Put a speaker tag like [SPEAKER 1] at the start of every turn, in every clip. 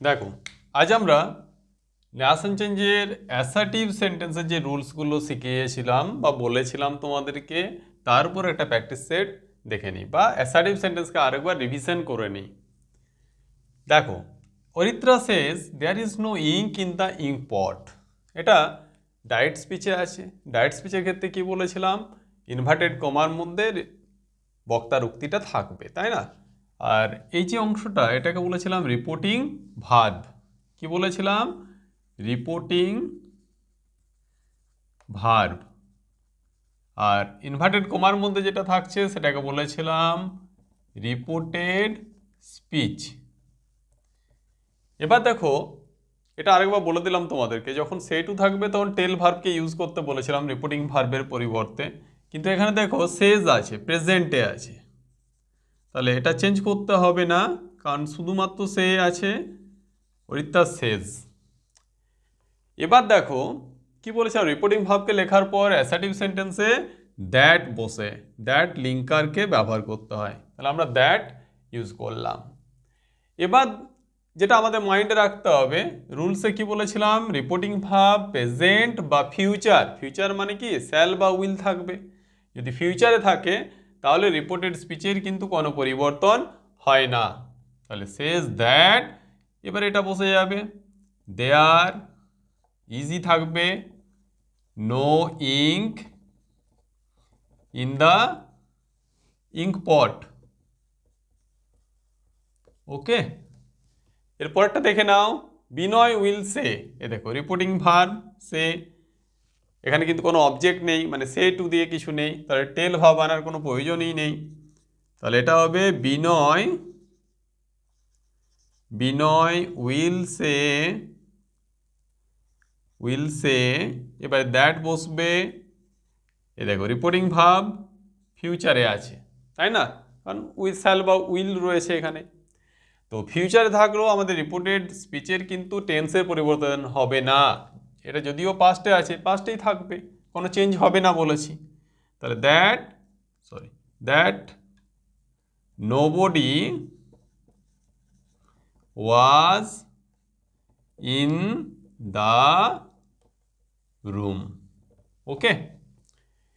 [SPEAKER 1] দেখো, আজ আমরা নেশন চেঞ্জের অ্যাসার্টিভ সেন্টেন্সের যে রুলসগুলো শিখিয়েছিলাম বা বলেছিলাম তোমাদেরকে, তার উপর একটা প্র্যাকটিস সেট দেখে নিই বা অ্যাসার্টিভ সেন্টেন্সকে আরেকবার রিভিশন করে নিই। দেখো, Aritra says there is no ink in the ink pot. এটা ডায়েট স্পিচে আছে। ডায়েট স্পিচের ক্ষেত্রে কি বলেছিলাম? ইনভার্টেড কমার মধ্যে বক্তার উক্তিটা থাকবে, তাই না? আর এই যে অংশটা, এটাকে বলেছিলাম রিপোর্টিং ভার্ব। কি বলেছিলাম? Reporting verb. আর ইনভার্টেড কমার মধ্যে যেটা থাকছে সেটাকে বলেছিলাম রিপোর্টেড স্পিচ। এবার দেখো, এটা আরেকবার বলে দিলাম তোমাদেরকে, যখন সে টু থাকবে তখন টেল ভার্বকে ইউজ করতে বলেছিলাম রিপোর্টিং ভার্বের পরিবর্তে। কিন্তু এখানে দেখো সেজ আছে, প্রেজেন্টে আছে, তাহলে এটা চেঞ্জ করতে হবে না, কারণ শুধুমাত্র সে আছে, অরিত্রা সেজ। এবার দেখো কি বলেছে, রিপোর্টিং ভার্বকে লেখার পর অ্যাসার্টিভ সেন্টেন্সে দ্যাট বসে, দ্যাট লিঙ্কারকে ব্যবহার করতে হয়, তাহলে আমরা দ্যাট ইউজ করলাম। এবার যেটা আমাদের মাইন্ডে রাখতে হবে, রুলসে কি বলেছিলাম? রিপোর্টিং ভার্ব প্রেজেন্ট বা ফিউচার, ফিউচার মানে কি শ্যাল বা উইল থাকবে। যদি ফিউচারে থাকে তাহলে রিপোর্টেড স্পিচের কিন্তু কোনো পরিবর্তন হয় না। তাহলে সেজ দ্যাট, এবার এটা বসে যাবে, দেয়ার ইজি থাকবে, no ink in the ink pot. Okay, এরপরটা দেখে নাও, বিনয় উইল সে। এ দেখো রিপোর্টিং ভার্ব সে, এখানে কিন্তু কোনো অবজেক্ট নেই, মানে সে টু দিয়ে কিছু নেই, তাহলে টেল ভার্ব আনার কোনো প্রয়োজনই নেই। তাহলে এটা হবে বিনয়, বিনয় উইল সে, উইল সে। এবার দ্যাট বসবে, এ দেখো রিপোর্টিং ভার্ব ফিউচারে আছে, তাই না? কারণ উইল শ্যাল বা উইল রয়েছে এখানে। তো ফিউচারে থাকলেও আমাদের রিপোর্টেড স্পিচের কিন্তু টেন্সের পরিবর্তন হবে না। এটা যদিও পাস্টে আছে, পাস্টেই থাকবে, কোনো চেঞ্জ হবে না বলেছি। তাহলে that nobody was in the room. Okay,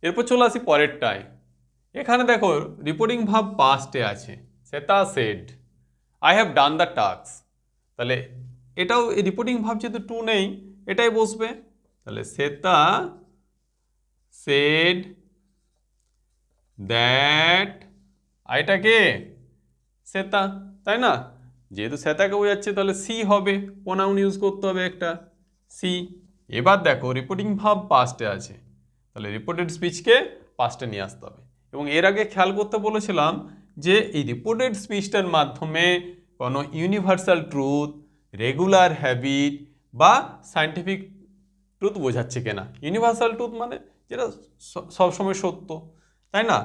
[SPEAKER 1] এরপর চলে আসি পরেরটায়। এখানে দেখো রিপোর্টিং ভার্ব পাস্টে আছে, Shweta shed I have done the task. তাহলে এটাও এই রিপোর্টিং ভার্ব যেহেতু টু নেই, এটাই বসবে। তাহলে শ্বেতা সেড দ্যাট, এটা কে? শ্বেতা, তাই না? যেহেতু শ্বেতাকে বোঝাচ্ছে তাহলে সি হবে, প্রোনাউন ইউজ করতে হবে একটা, সি। এবার দেখো রিপোর্টিং ভার্ব পাস্টে আছে, তাহলে রিপোর্টেড স্পিচকে পাস্টে নিয়ে আসতে হবে। এবং এর আগে খেয়াল করতে বলেছিলাম যে এই রিপোর্টেড স্পিচটার মাধ্যমে কোনো ইউনিভার্সাল ট্রুথ, রেগুলার হ্যাবিট বা সায়েন্টিফিক ট্রুথ বোঝাচ্ছে কিনা। ইউনিভার্সাল ট্রুথ মানে যেটা সবসময় সত্য, তাই না?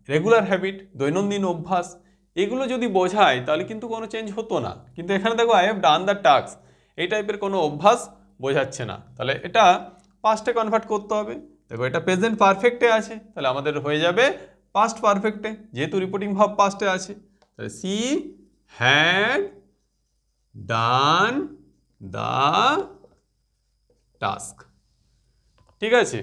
[SPEAKER 1] রেগুলার হ্যাবিট, দৈনন্দিন অভ্যাস, এগুলো যদি বোঝায় তাহলে কিন্তু কোনো চেঞ্জ হতো না। কিন্তু এখানে দেখো I have done the task, এই টাইপের কোনো অভ্যাস বোঝাচ্ছে না, তাহলে এটা পাস্টে কনভার্ট করতে হবে। দেখো এটা প্রেজেন্ট পারফেক্টে আছে, তাহলে আমাদের হয়ে যাবে পাস্ট পারফেক্টে, যেহেতু রিপোর্টিং ভার্ব পাস্টে আছে। তাহলে she had done the task. ঠিক আছে,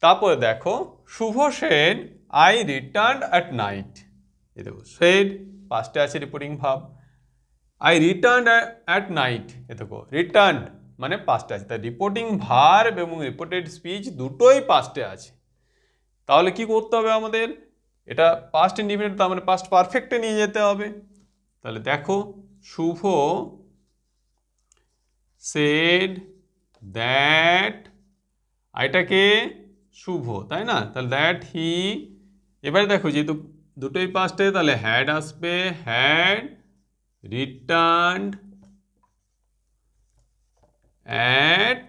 [SPEAKER 1] তারপরে দেখো Shubho said I return at night. এই দেখো সেড পাস্টে আছে reporting verb, I return at night, এ দেখো রিটার্ন মানে পাস্টে আছে, তাই রিপোর্টিং ভার্ব এবং রিপোর্টেড স্পিচ দুটোই পাস্টে আছে। তাহলে কি করতে হবে আমাদের? এটা পাস্ট ইন্ডিফিনিট, তার মানে পাস্ট পারফেক্টে নিয়ে যেতে হবে। তাহলে দেখো শুভ সেড দ্যাট, এটাকে শুভ, তাই না? তাহলে দ্যাট হি, এবারে দেখো যেহেতু দুটোই পাস্টে তাহলে হ্যাড আসবে, had returned at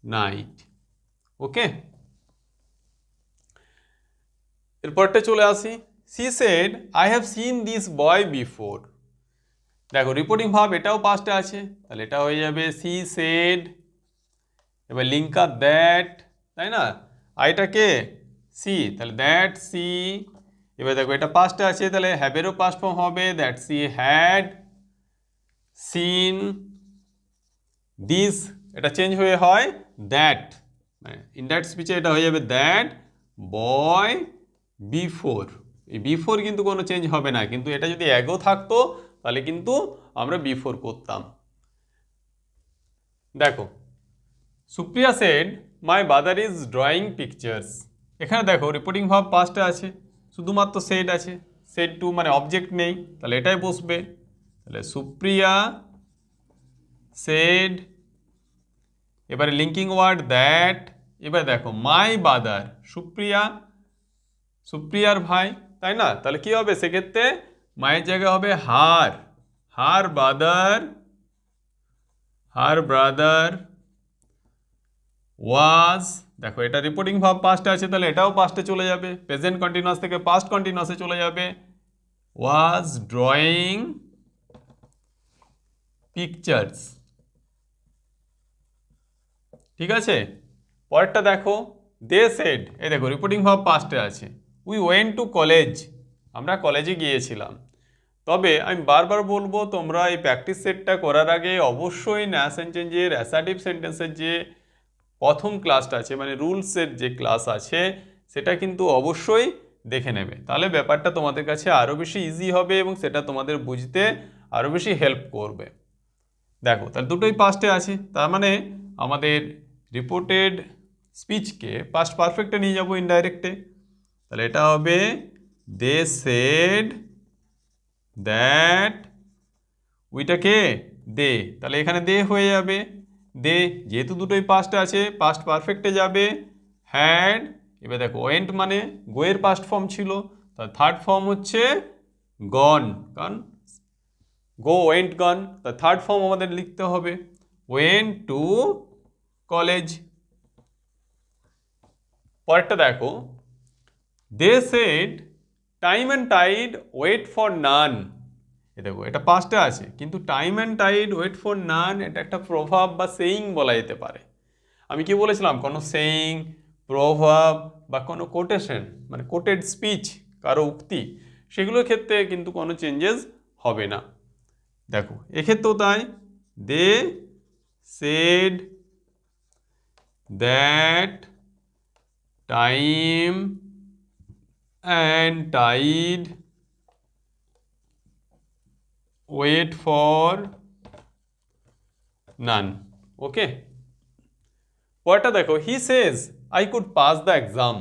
[SPEAKER 1] night. Okay, এরপরটা চলে আসি, she said I have seen this boy before. দেখো রিপোর্টিং ভার্ব এটাও পাস্টে আছে, তাহলে এটা হয়ে যাবে সি সেড, এবার লিঙ্কার দ্যাট, তাই না? আইটা কে? সি, তাহলে দ্যাট সি। এবার দেখো এটা পাস্টে আছে, তাহলে হ্যাভেরও পাস্ট ফর্ম হবে that she had, seen this, এটা চেঞ্জ হয়ে হয় দ্যাট, মানে ইনডাইরেক্ট স্পিচে এটা হয়ে যাবে দ্যাট বয় বিফোর। এই বিফোর কিন্তু কোনো চেঞ্জ হবে না, কিন্তু এটা যদি অ্যাগো থাকতো তাহলে কিন্তু আমরা বিফোর করতাম। দেখো, Supriya said my brother is drawing pictures. এখানে দেখো রিপোর্টিং ভার্ব পাস্টে আছে, শুধুমাত্র সেড আছে, সেড টু মানে অবজেক্ট নেই, তাহলে এটাই বসবে। তাহলে সুপ্রিয়া সেড, এবারে লিঙ্কিং ওয়ার্ড দ্যাট, এবারে দেখো মাই বাদার, সুপ্রিয়ার ভাই, তাই না? তাহলে কি হবে সেক্ষেত্রে, মায়ের জায়গা হবে হার, হার ব্রাদার ওয়াজ, দেখো এটা রিপোর্টিং ভার্ব পাস্টে আছে, তাহলে এটাও পাস্টে চলে যাবে, প্রেজেন্ট কন্টিনিউয়াস থেকে পাস্ট কন্টিনিউয়াসে চলে যাবে, ওয়াজ ড্রয়িং পিকচার্স। ঠিক আছে, পরেরটা দেখো, দে সেড, এই দেখো রিপোর্টিং ভার্ব পাস্টে আছে, উই ওয়েন্ট টু কলেজ, আমরা কলেজে গিয়েছিলাম। তবে আমি বারবার বলবো, তোমরা এই প্র্যাকটিস সেটটা করার আগে অবশ্যই ন্যাশন চেঞ্জের অ্যাসার্টিভ সেন্টেন্সের যে প্রথম ক্লাসটা আছে, মানে রুলসের যে ক্লাস আছে, সেটা কিন্তু অবশ্যই দেখে নেবে, তাহলে ব্যাপারটা তোমাদের কাছে আরও বেশি ইজি হবে এবং সেটা তোমাদের বুঝতে আরও বেশি হেল্প করবে। দেখো তাহলে দুটোই পাস্টে আছে, তার মানে আমাদের রিপোর্টেড স্পিচকে পাস্ট পারফেক্টে নিয়ে যাবো ইনডাইরেক্টে, তাহলে এটা হবে দে সেড দ্যাট, উইটাকে দে, তাহলে এখানে দে হয়ে যাবে, দে যেহেতু দুটোই পাস্টে আছে পাস্ট পারফেক্টে যাবে, হ্যাড, এবার দেখো ওয়েন্ট মানে গোয়ের পাস্ট ফর্ম ছিল, তার থার্ড ফর্ম হচ্ছে গন, কারণ গো ওয়েন্ট গন, তার থার্ড ফর্ম আমাদের লিখতে হবে ওয়েন্ট টু কলেজ। পরেরটা দেখো, they said time and tide wait for none, এ দেখো এটা পাস্টে আছে, কিন্তু time and tide wait for none এটা একটা প্রভাব বা সেইং বলা যেতে পারে। আমি কি বলেছিলাম, কোনো সেইং, প্রভাব বা কোনো কোটেশন, মানে কোটেড স্পিচ, কারো উক্তি, সেগুলোর ক্ষেত্রে কিন্তু কোনো চেঞ্জেস হবে না। দেখো এক্ষেত্রেও তাই, they said that time and tide wait for none. Okay, পরেরটা দেখো, he says I could pass the exam.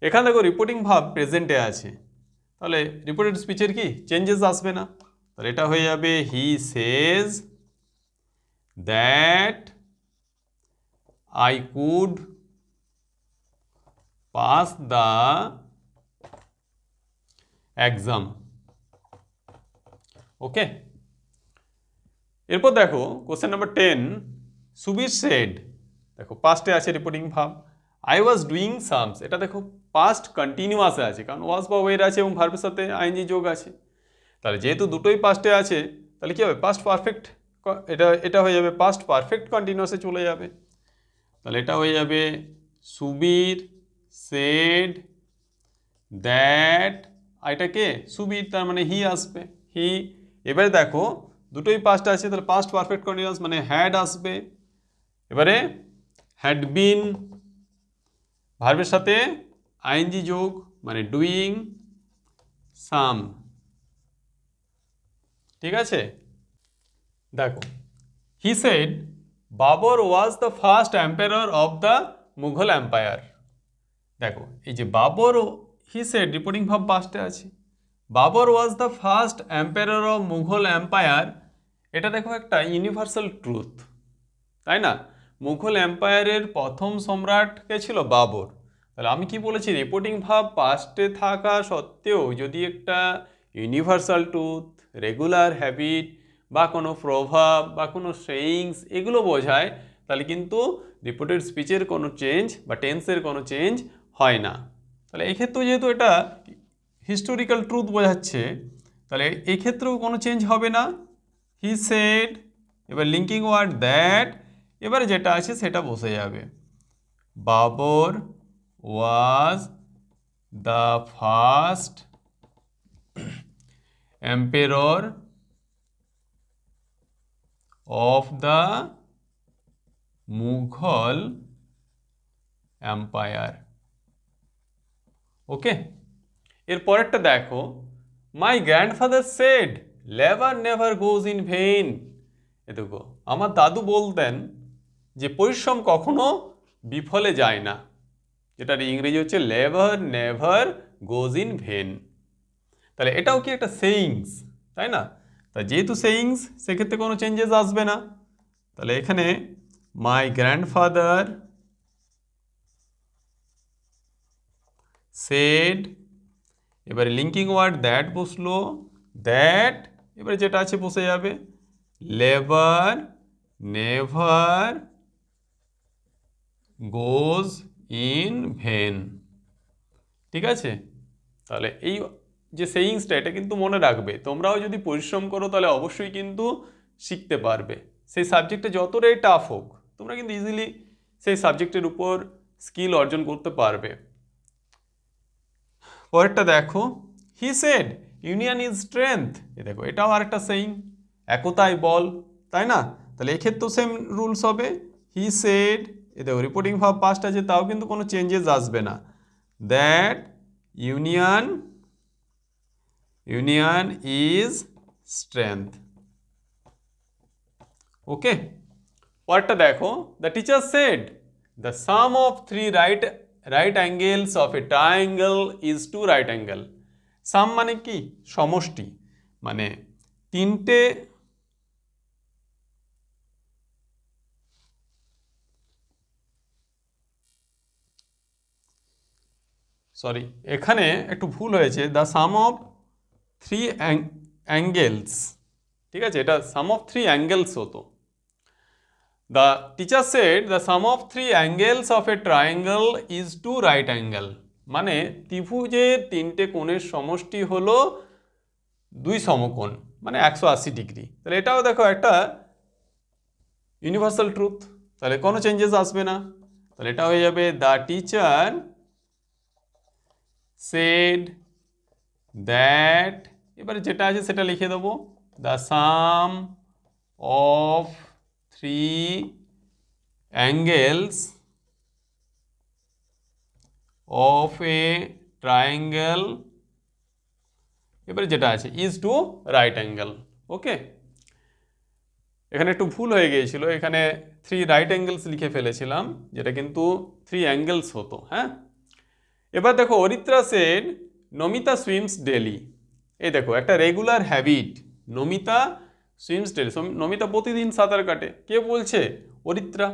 [SPEAKER 1] এখানে দেখো রিপোর্টিং ভার্ব প্রেজেন্টে আছে, তাহলে রিপোর্টেড স্পিচের কি চেঞ্জেস আসবে না, তাহলে এটা হয়ে যাবে he says that I could pass the exam. Okay, এরপর দেখো কোশ্চেন নাম্বার 10, সুবীর সেড, দেখো পাস্টে আছে reporting verb, I was doing sums, এটা দেখো পাস্ট কন্টিনিউয়াসে আছে, কারণ ওয়াজ বা ওয়ের আছে এবং ভার্বের সাথে আইএনজি যোগ আছে, তাহলে যেহেতু দুটোই পাস্টে আছে তাহলে কি হবে পাস্ট পারফেক্ট, এটা হয়ে যাবে পাস্ট পারফেক্ট কন্টিনিউয়াসে চলে যাবে, তাহলে এটা হয়ে যাবে সুবীর সেড দ্যাট, এটা কে সুবীর, তার মানে হি আসবে, হি। এবারে দেখো দুটোই পাস্ট আছে, তাহলে পাস্ট পারফেক্ট কন্টিনিউয়াস মানে হ্যাড আসবে, এবারে হ্যাড বিন, ভার্বের সাথে আইএনজি যোগ মানে ডুইং সাম। ঠিক আছে, দেখো he said Babur was the first empire of the Mughal empire. দেখো এই যে বাবর, হি সেড রিপোর্টিং ভার্ব পাস্টে আছে, Babur was the first empire of Mughal empire, এটা দেখো একটা ইউনিভার্সাল ট্রুথ, তাই না? মুঘল এম্পায়ারের প্রথম সম্রাট কে ছিল? বাবর। তাহলে আমি কি বলেছি, রিপোর্টিং ভার্ব পাস্টে থাকা সত্ত্বেও যদি একটা ইউনিভার্সাল ট্রুথ, রেগুলার হ্যাবিট বা কোনো প্রভাব বা কোনো সেইংস এগুলো বোঝায়, তাহলে কিন্তু রিপোর্টেড স্পিচের কোনো চেঞ্জ বা টেন্সের কোনো চেঞ্জ হয় না। তাহলে এক্ষেত্রেও যেহেতু এটা হিস্টোরিক্যাল ট্রুথ বোঝাচ্ছে, তাহলে এই ক্ষেত্রেও কোনো চেঞ্জ হবে না, হি সেড, এবার লিঙ্কিং ওয়ার্ড দ্যাট, এবারে যেটা আছে সেটা বসে যাবে, Babur was the first emperor of the Mughal empire. Okay, এর পরেরটা দেখো, my grandfather said labour never goes in vain. এ দেখো, আমার দাদু বলতেন যে পরিশ্রম কখনো বিফলে যায় না, যেটার ইংরেজি হচ্ছে labour never goes in when. তাহলে এটাও কি একটা সেইংস, তাই না? তা যেহেতু সেইংস, সেক্ষেত্রে কোনো চেঞ্জেস আসবে না। তাহলে এখানে মাই গ্র্যান্ডফাদার সেড, এবারে লিঙ্কিং ওয়ার্ড দ্যাট বসলো, দ্যাট এবারে যেটা আছে বসে যাবে, labour never goes in when. ঠিক আছে, তাহলে এই যে সেইংসটা, এটা কিন্তু মনে রাখবে। তোমরাও যদি পরিশ্রম করো তাহলে অবশ্যই কিন্তু শিখতে পারবে। সেই সাবজেক্টে যতটাই টাফ হোক, তোমরা কিন্তু ইজিলি সেই সাবজেক্টের উপর স্কিল অর্জন করতে পারবে। পরেরটা দেখো, he said union is strength. এ দেখো, এটাও আরেকটা সেইং, একতাই বল, তাই না? তাহলে এক্ষেত্রেও সেম রুলস হবে, হি সেড, এ দেখো রিপোর্টিং ভার্ব পাস্ট আছে, তাও কিন্তু কোনো চেঞ্জেস আসবে না, that union is strength. Okay, পরেরটা দেখো, the teacher said the sum of three right angles of a triangle is two right angle. Sum মানে কি? সমষ্টি, মানে তিনটে সরি, এখানে একটু ভুল হয়েছে, the sum of three angles, ঠিক আছে, এটা সাম অফ থ্রি অ্যাঙ্গেলস হতো। The teacher said the sum of three angles of a triangle is two right angle, মানে ত্রিভুজের তিনটে কোণের সমষ্টি হলো দুই সমকোণ, মানে 180 ডিগ্রি। তাহলে এটাও দেখো একটা ইউনিভার্সাল ট্রুথ, তাহলে কোনো চেঞ্জেস আসবে না। তাহলে এটা হয়ে যাবে, দ্য টিচার সেড দ্যাট, এবারে যেটা আছে সেটা লিখে দেবো, the sum of three angles of a triangle, এবারে যেটা আছে ইজ টু রাইট অ্যাঙ্গেল। ওকে, এখানে একটু ভুল হয়ে গিয়েছিল, এখানে থ্রি রাইট অ্যাঙ্গেলস লিখে ফেলেছিলাম, যেটা কিন্তু থ্রি অ্যাঙ্গেলস হতো। হ্যাঁ, এবার দেখো, Aritra said Namita swims daily. এই দেখো, একটা regular habit, Namita swims daily, Namita প্রতিদিন সাঁতার কাটে। কে বলছে? অরিত্রা।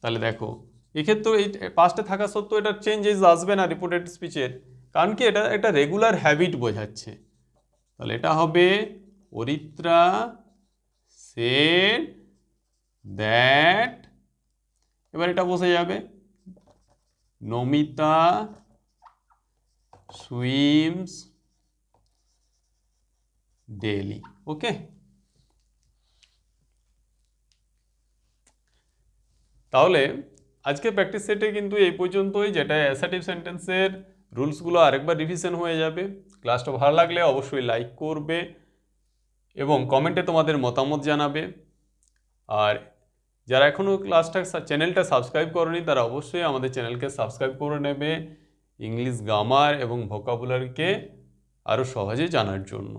[SPEAKER 1] তাহলে দেখো, এক্ষেত্রে এই পাস্টে থাকা সত্ত্বেও এটা চেঞ্জেস আসবে না রিপোর্টেড স্পিচের, কারণ কি এটা একটা রেগুলার হ্যাবিট বোঝাচ্ছে। তাহলে এটা হবে, অরিত্রা সেড দ্যাট, এবার এটা বসে যাবে, নমিতা সুইমস ডেইলি। ওকে, তাহলে আজকে প্র্যাকটিস সেটে কিন্তু এই পর্যন্তই, যেটা অ্যাসার্টিভ সেন্টেন্সের রুলসগুলো আরেকবার রিভিশন হয়ে যাবে। ক্লাসটা ভালো লাগলে অবশ্যই লাইক করবে এবং কমেন্টে তোমাদের মতামত জানাবে। আর যারা এখনও চ্যানেলটা সাবস্ক্রাইব করনি, তারা অবশ্যই আমাদের চ্যানেলকে সাবস্ক্রাইব করে নেবে, ইংলিশ গ্রামার এবং ভোকাবুলারিকে আরও সহজে জানার জন্য।